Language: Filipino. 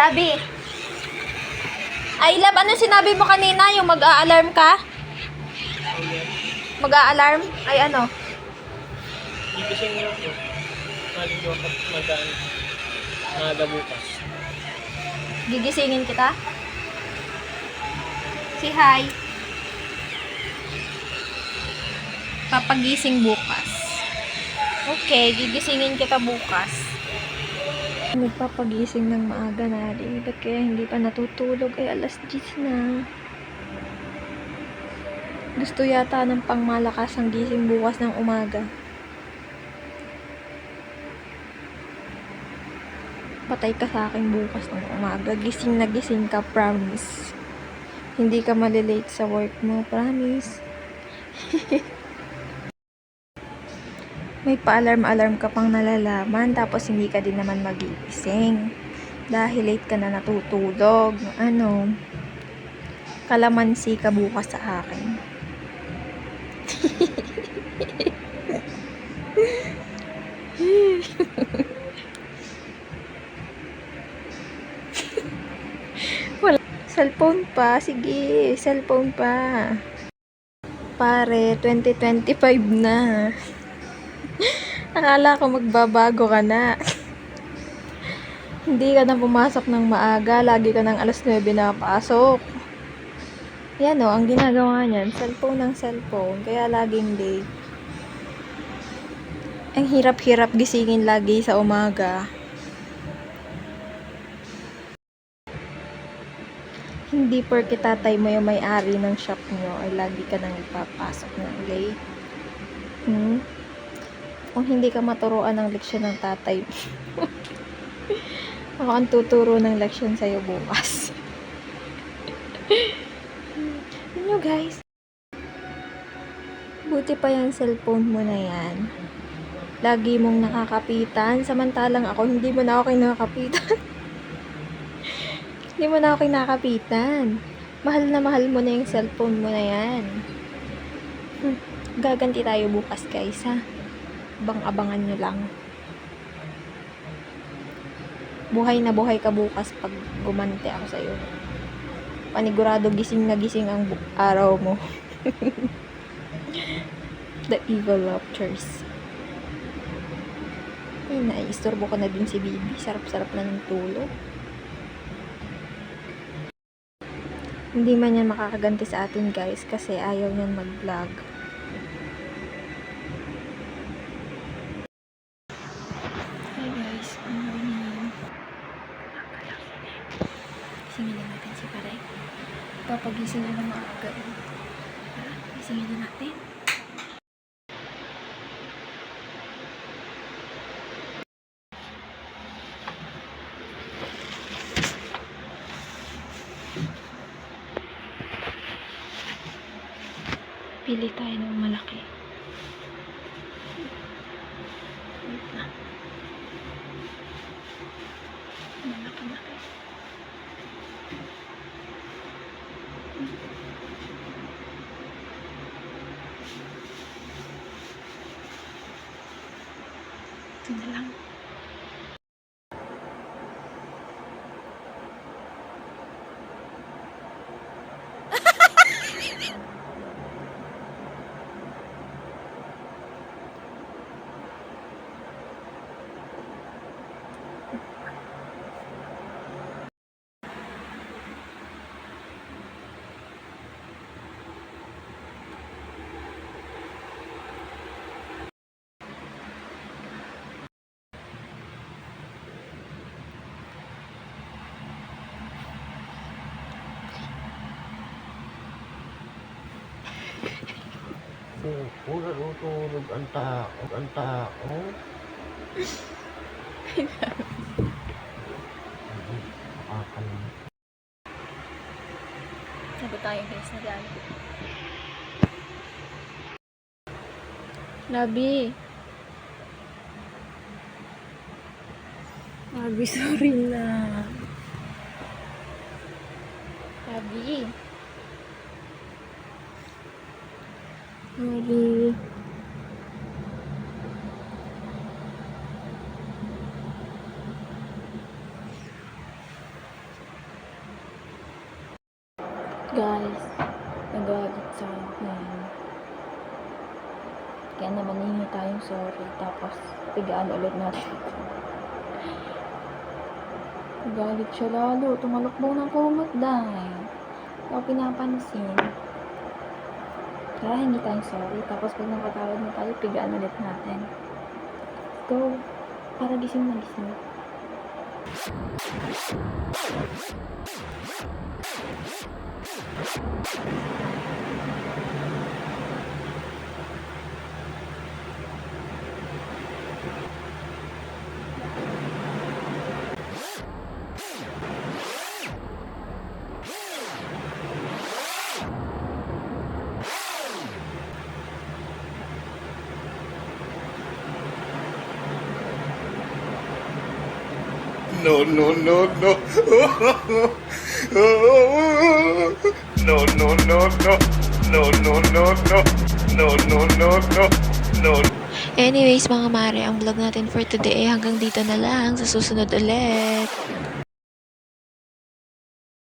Labi. Ay, love, ano sinabi mo kanina? Yung mag-a-alarm ka? Mag-a-alarm? Ay, ano? Gigising niyo ako. Maligo ako magaan. Maaga bukas. Gigisingin kita? Say hi. Papagising bukas. Okay, gigisingin kita bukas. Nagpapagising ng maaga na rin. Ba't kaya hindi pa natutulog? Ay, alas 10 na. Gusto yata ng pangmalakas ang gising bukas ng umaga. Patay ka sa akin bukas ng umaga. Gising na gising ka, promise. Hindi ka malilate sa work mo, promise. May pa-alarm-alarm ka pang nalalaman, tapos hindi ka din naman magigising. Dahil late ka na natutulog. Ano? Kalamansi ka bukas sa akin. Wala. Cellphone pa. Sige, cellphone pa. Pare, 2025 na. Akala ko magbabago ka na. Hindi ka na pumasok ng maaga. Lagi ka ng alas 9 na pasok. Yan o, ang ginagawa niyan. Cellphone ng cellphone. Kaya laging late. Ang hirap-hirap gisingin lagi sa umaga. Hindi porke tatay mo yung may-ari ng shop nyo ay lagi ka nang ipapasok ng late. Kung hindi ka maturuan ng leksyon ng tatay mo. Ako ang tuturo ng leksyon sa'yo bukas. Ano guys? Buti pa yung cellphone mo na yan. Lagi mong nakakapitan. Samantalang ako, hindi mo na ako kinakapitan. Hindi mo na ako kinakapitan. Mahal na mahal mo na yung cellphone mo na yan. Gaganti tayo bukas guys ha. Abang-abangan nyo lang. Buhay na buhay ka bukas pag gumante ako sa'yo. Panigurado gising na gising ang araw mo. The evil laughters. Ay, naiistorbo ko na din si Bibi. Sarap-sarap na ng tulog. Hindi man yan makakaganti sa atin guys kasi ayaw niyan mag-vlog. Hi guys, good morning. Gisingin na natin si Paray. Papagising na ng maaga. Tara, gisingin na natin. Pili tayo ng malaki. Wait na. Malaki-laki. Ito na lang. Kung natutulog ang tao. Nakakalang. Sabi tayo guys na dyan. Labi. Labi, sorry na. Labi. Sorry. Guys, nagalit sa akin. Kaya naman hihingi tayong sorry. Tapos, pigaan ulit natin. Nagalit siya lalo. Tumalokbong ng kumot dahil. Hindi ako pinapansin. Kaya hingi tayong sorry. Tapos, pag napatawad na tayo, pigaan ulit natin. Let's go. Para gising na gising. No, no, no, no. No, no, no, no. No, no, no, no. No, no, no, no. No. Anyways, mga mare, ang vlog natin for today hanggang dito na lang. Sa susunod ulit.